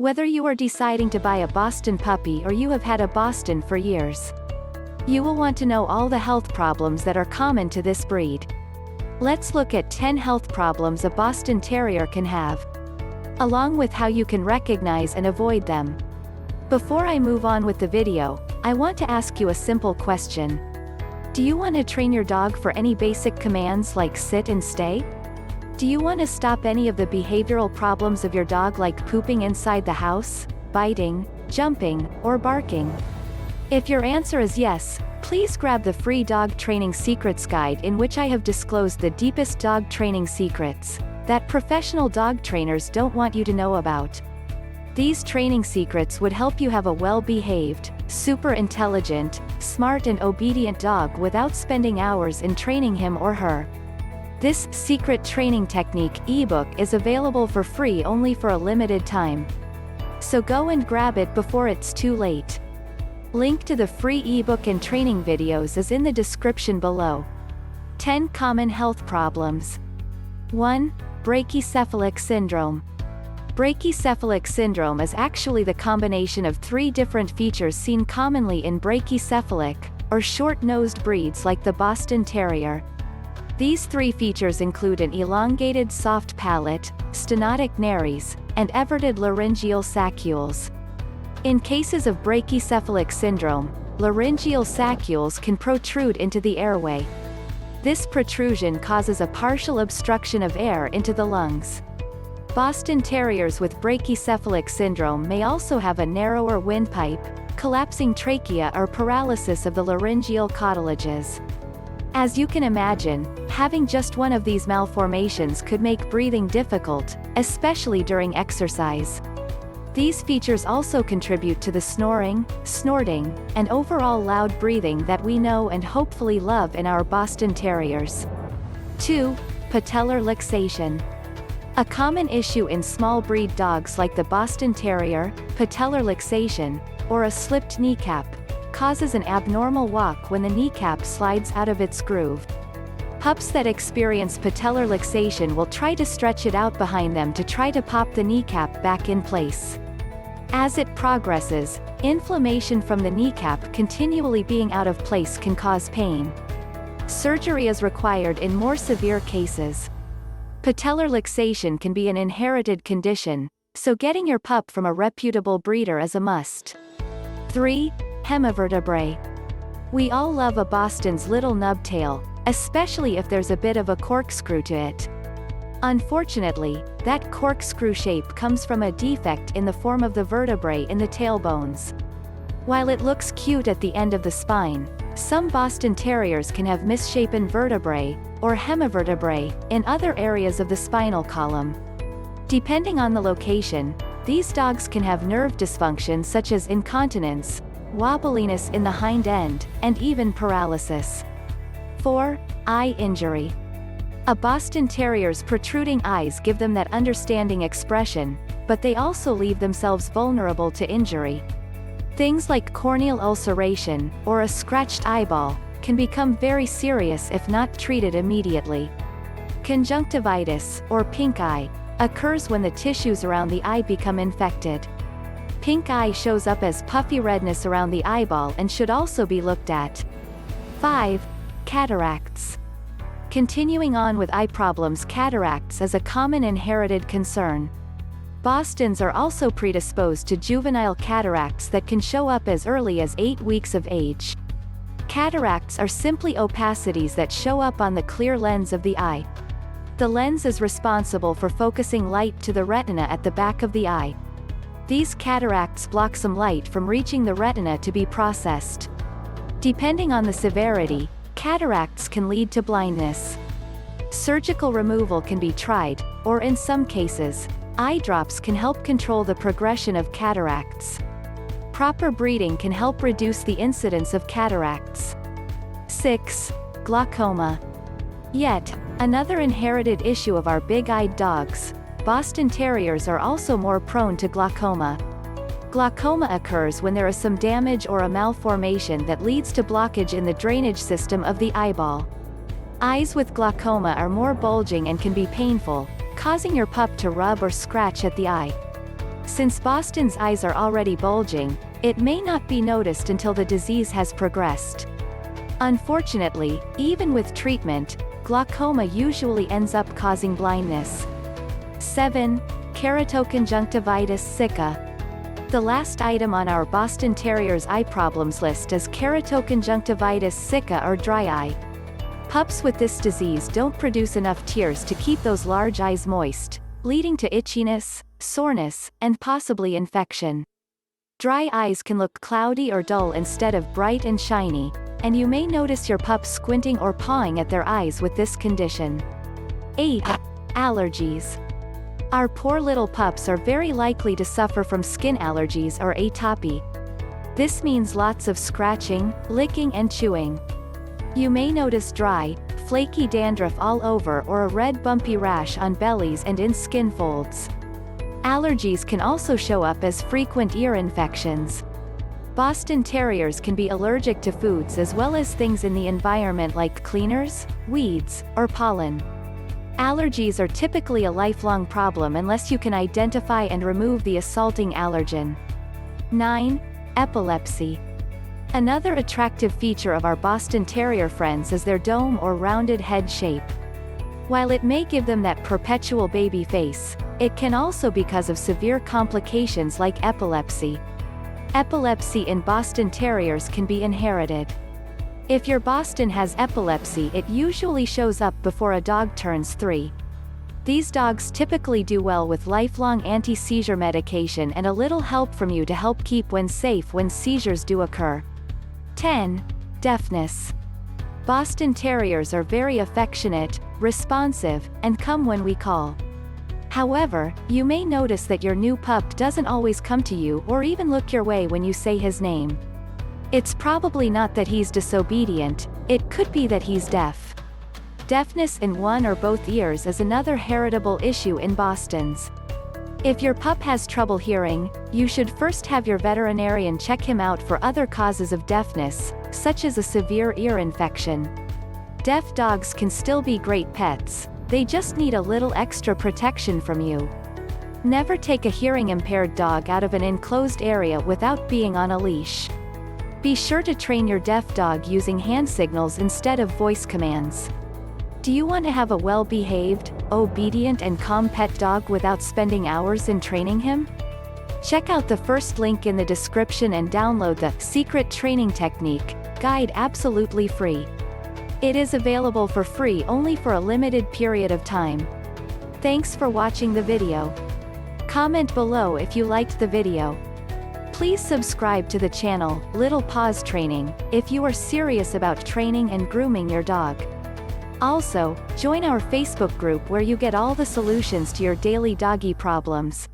Whether you are deciding to buy a Boston puppy or you have had a Boston for years, you will want to know all the health problems that are common to this breed. Let's look at 10 health problems a Boston Terrier can have, along with how you can recognize and avoid them. Before I move on with the video, I want to ask you a simple question. Do you want to train your dog for any basic commands like sit and stay? Do you want to stop any of the behavioral problems of your dog like pooping inside the house, biting, jumping, or barking? If your answer is yes, please grab the free Dog Training Secrets Guide, in which I have disclosed the deepest dog training secrets that professional dog trainers don't want you to know about. These training secrets would help you have a well-behaved, super intelligent, smart and obedient dog without spending hours in training him or her. This secret training technique ebook is available for free only for a limited time. So go and grab it before it's too late. Link to the free ebook and training videos is in the description below. 10 common health problems. 1. Brachycephalic Syndrome. Brachycephalic syndrome is actually the combination of 3 different features seen commonly in brachycephalic, or short-nosed breeds like the Boston Terrier. These 3 features include an elongated soft palate, stenotic nares, and everted laryngeal saccules. In cases of brachycephalic syndrome, laryngeal saccules can protrude into the airway. This protrusion causes a partial obstruction of air into the lungs. Boston Terriers with brachycephalic syndrome may also have a narrower windpipe, collapsing trachea, or paralysis of the laryngeal cartilages. As you can imagine, having just one of these malformations could make breathing difficult, especially during exercise. These features also contribute to the snoring, snorting, and overall loud breathing that we know and hopefully love in our Boston Terriers. 2. Patellar Lisation. A common issue in small breed dogs like the Boston Terrier, patellar lisation, or a slipped kneecap, causes an abnormal walk when the kneecap slides out of its groove. Pups that experience patellar lisation will try to stretch it out behind them to try to pop the kneecap back in place. As it progresses, inflammation from the kneecap continually being out of place can cause pain. Surgery is required in more severe cases. Patellar lisation can be an inherited condition, so getting your pup from a reputable breeder is a must. 3. Hema vertebrae. We all love a Boston's little nub tail, especially if there's a bit of a corkscrew to it. Unfortunately, that corkscrew shape comes from a defect in the form of the vertebrae in the tailbones. While it looks cute at the end of the spine, some Boston Terriers can have misshapen vertebrae, or hemivertebrae, in other areas of the spinal column. Depending on the location, these dogs can have nerve dysfunction such as incontinence, wobbliness in the hind end, and even paralysis. 4. Eye injury. A Boston Terrier's protruding eyes give them that understanding expression, but they also leave themselves vulnerable to injury. Things like corneal ulceration, or a scratched eyeball, can become very serious if not treated immediately. Conjunctivitis, or pink eye, occurs when the tissues around the eye become infected. Pink eye shows up as puffy redness around the eyeball and should also be looked at. 5. Cataracts. Continuing on with eye problems, cataracts is a common inherited concern. Bostons are also predisposed to juvenile cataracts that can show up as early as 8 weeks of age. Cataracts are simply opacities that show up on the clear lens of the eye. The lens is responsible for focusing light to the retina at the back of the eye. These cataracts block some light from reaching the retina to be processed. Depending on the severity, cataracts can lead to blindness. Surgical removal can be tried, or in some cases, eye drops can help control the progression of cataracts. Proper breeding can help reduce the incidence of cataracts. 6. Glaucoma. Yet another inherited issue of our big-eyed dogs, Boston Terriers are also more prone to glaucoma. Glaucoma occurs when there is some damage or a malformation that leads to blockage in the drainage system of the eyeball. Eyes with glaucoma are more bulging and can be painful, causing your pup to rub or scratch at the eye. Since Boston's eyes are already bulging, it may not be noticed until the disease has progressed. Unfortunately, even with treatment, glaucoma usually ends up causing blindness. 7. Keratoconjunctivitis sicca. The last item on our Boston Terrier's eye problems list is keratoconjunctivitis sicca or dry eye. Pups with this disease don't produce enough tears to keep those large eyes moist, leading to itchiness, soreness, and possibly infection. Dry eyes can look cloudy or dull instead of bright and shiny, and you may notice your pup squinting or pawing at their eyes with this condition. 8. Allergies. Our poor little pups are very likely to suffer from skin allergies or atopy. This means lots of scratching, licking and chewing. You may notice dry, flaky dandruff all over or a red bumpy rash on bellies and in skin folds. Allergies can also show up as frequent ear infections. Boston Terriers can be allergic to foods as well as things in the environment like cleaners, weeds, or pollen. Allergies are typically a lifelong problem unless you can identify and remove the assaulting allergen. 9. Epilepsy. Another attractive feature of our Boston Terrier friends is their dome or rounded head shape. While it may give them that perpetual baby face, it can also be because of severe complications like epilepsy. Epilepsy in Boston Terriers can be inherited. If your Boston has epilepsy, it usually shows up before a dog turns 3. These dogs typically do well with lifelong anti-seizure medication and a little help from you to help keep one safe when seizures do occur. 10. Deafness. Boston Terriers are very affectionate, responsive, and come when we call. However, you may notice that your new pup doesn't always come to you or even look your way when you say his name. It's probably not that he's disobedient, it could be that he's deaf. Deafness in one or both ears is another heritable issue in Bostons. If your pup has trouble hearing, you should first have your veterinarian check him out for other causes of deafness, such as a severe ear infection. Deaf dogs can still be great pets, they just need a little extra protection from you. Never take a hearing-impaired dog out of an enclosed area without being on a leash. Be sure to train your deaf dog using hand signals instead of voice commands. Do you want to have a well-behaved, obedient and calm pet dog without spending hours in training him? Check out the first link in the description and download the Secret Training Technique guide absolutely free. It is available for free only for a limited period of time. Thanks for watching the video. Comment below if you liked the video. Please subscribe to the channel, Little Paws Training, if you are serious about training and grooming your dog. Also, join our Facebook group where you get all the solutions to your daily doggy problems.